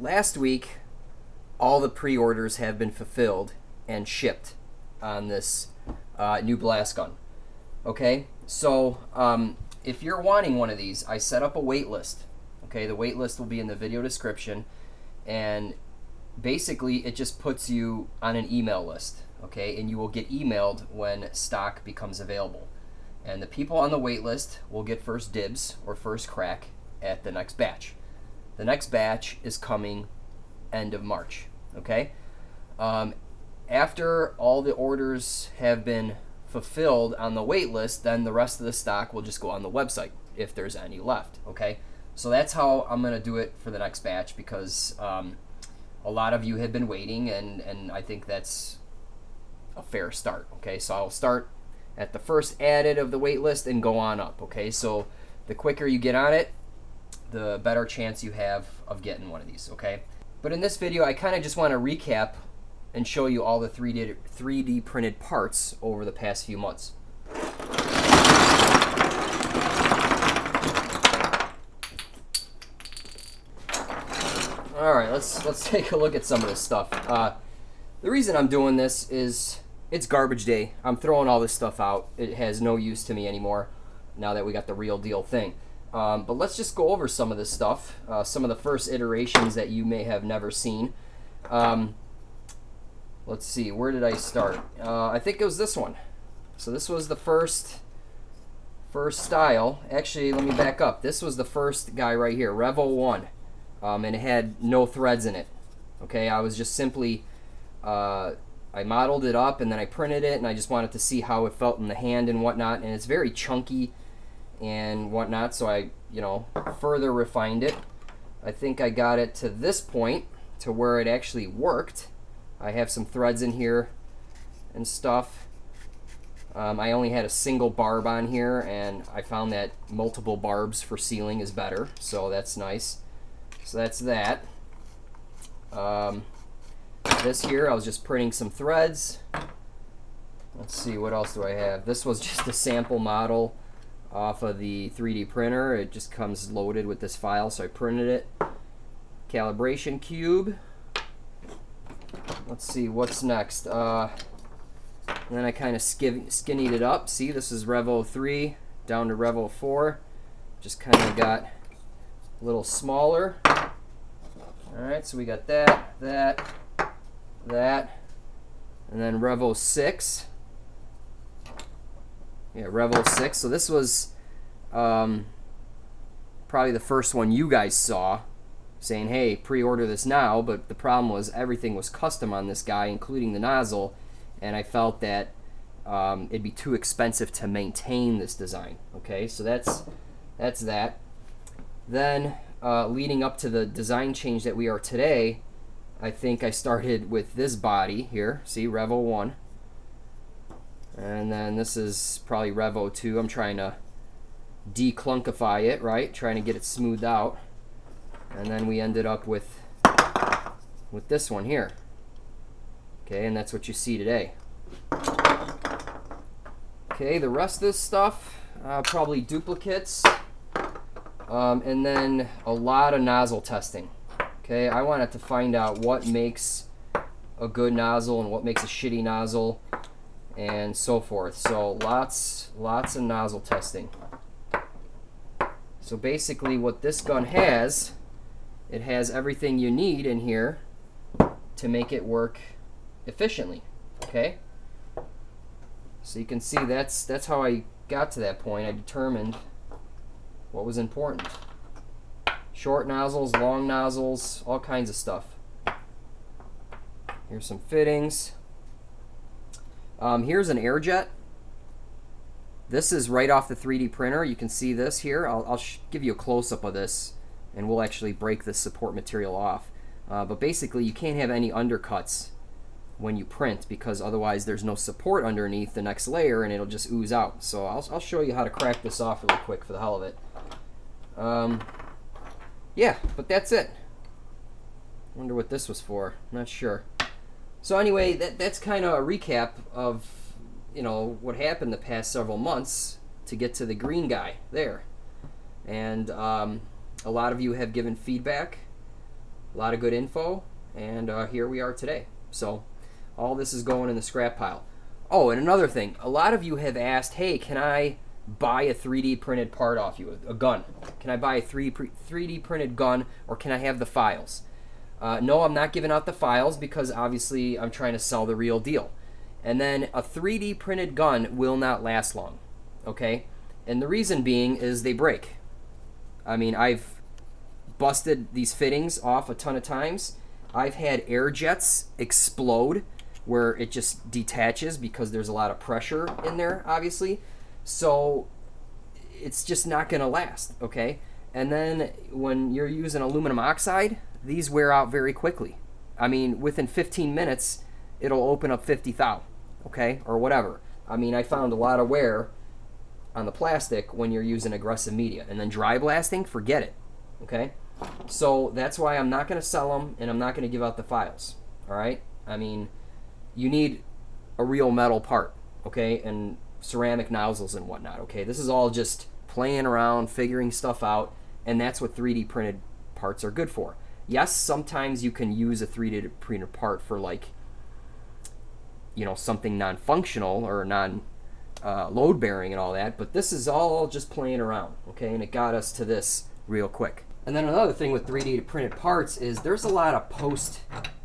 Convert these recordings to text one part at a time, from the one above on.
last week, all the pre-orders have been fulfilled and shipped on this new blast gun. Okay, so if you're wanting one of these, I set up a wait list. Okay, the wait list will be in the video description, and basically it just puts you on an email list. Okay, and you will get emailed when stock becomes available, and the people on the wait list will get first dibs or first crack at the next batch. The next batch is coming end of March. Okay, after all the orders have been fulfilled on the wait list, then the rest of the stock will just go on the website if there's any left. Okay, so that's how I'm going to do it for the next batch, because a lot of you have been waiting, and I think that's a fair start. Okay, so I'll start at the first added of the wait list and go on up. Okay, so the quicker you get on it, the better chance you have of getting one of these. Okay, but in this video I kind of just want to recap and show you all the 3D printed parts over the past few months. All right, let's take a look at some of this stuff. The reason I'm doing this is it's garbage day. I'm throwing all this stuff out. It has no use to me anymore now that we got the real deal thing. But let's just go over some of this stuff, some of the first iterations that you may have never seen. Let's see, where did I start? I think it was this one. So this was the first style. Actually, let me back up. This was the first guy right here, Revo 1. And it had no threads in it. Okay, I was just simply, I modeled it up and then I printed it, and I just wanted to see how it felt in the hand and whatnot. And it's very chunky and whatnot, so I, further refined it. I think I got it to this point to where it actually worked. I have some threads in here and stuff. I only had a single barb on here, and I found that multiple barbs for sealing is better, so that's nice. So that's that. This here, I was just printing some threads. Let's see, what else do I have? This was just a sample model off of the 3D printer. It just comes loaded with this file, so I printed it. Calibration cube. Let's see, what's next? And then I kind of skinnied it up. See, this is Revo 3 down to Revo 4. Just kind of got a little smaller. Alright, so we got that, and then Revo 6. Yeah, Revo 6. So this was probably the first one you guys saw, saying, hey, pre-order this now, but the problem was everything was custom on this guy, including the nozzle, and I felt that it'd be too expensive to maintain this design. Okay, so that's that. Then leading up to the design change that we are today, I think I started with this body here. See, Revo 1. And then this is probably Revo 2. I'm trying to declunkify it, right? Trying to get it smoothed out. And then we ended up with this one here. Okay, and that's what you see today. Okay, the rest of this stuff, probably duplicates. And then a lot of nozzle testing. Okay, I wanted to find out what makes a good nozzle and what makes a shitty nozzle and so forth. So lots of nozzle testing. So basically what this gun has, it has everything you need in here to make it work efficiently. Okay? So you can see that's how I got to that point. I determined what was important. Short nozzles, long nozzles, all kinds of stuff. Here's some fittings. Here's an air jet. This is right off the 3D printer. You can see this here. I'll give you a close-up of this, and we'll actually break this support material off. But basically, you can't have any undercuts when you print, because otherwise there's no support underneath the next layer, and it'll just ooze out. So I'll show you how to crack this off really quick for the hell of it. Yeah, but that's it. Wonder what this was for. Not sure. So anyway, that's kind of a recap of what happened the past several months to get to the green guy there. And a lot of you have given feedback a lot of good info, and here we are today. So all this is going in the scrap pile. Oh, and another thing, a lot of you have asked, hey, can I buy a 3D printed part off you, a gun? Can I buy a 3D printed gun, or can I have the files? No, I'm not giving out the files because obviously I'm trying to sell the real deal. And then a 3D printed gun will not last long, okay? And the reason being is they break. I mean, I've busted these fittings off a ton of times. I've had air jets explode where it just detaches because there's a lot of pressure in there, obviously. So it's just not going to last, okay? And then when you're using aluminum oxide, these wear out very quickly. I mean, within 15 minutes, it'll open up 50 thou, okay? Or whatever. I mean, I found a lot of wear on the plastic when you're using aggressive media. And then dry blasting, forget it, okay? So that's why I'm not going to sell them, and I'm not going to give out the files, all right? I mean, you need a real metal part, okay? And ceramic nozzles and whatnot, okay? This is all just playing around, figuring stuff out, and that's what 3D printed parts are good for. Yes, sometimes you can use a 3D printed part for, like, you know, something non-functional or load bearing and all that, but this is all just playing around, okay? And it got us to this real quick. And then another thing with 3D printed parts is there's a lot of post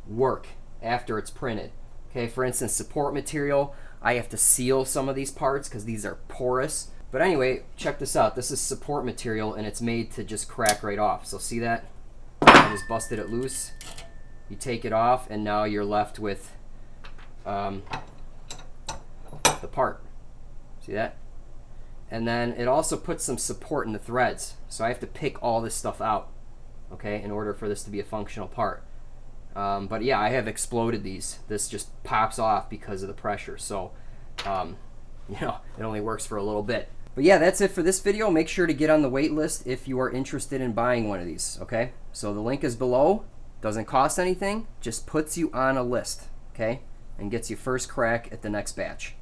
work after it's printed. Okay, for instance, support material, I have to seal some of these parts because these are porous. But anyway, check this out. This is support material, and it's made to just crack right off. So see that? I just busted it loose. You take it off, and now you're left with the part. See that? And then it also puts some support in the threads. So I have to pick all this stuff out, okay, in order for this to be a functional part. But yeah, I have exploded these. This just pops off because of the pressure. So, you know, it only works for a little bit. But yeah, that's it for this video. Make sure to get on the wait list if you are interested in buying one of these, okay? So the link is below. Doesn't cost anything. Just puts you on a list, okay? And gets you first crack at the next batch.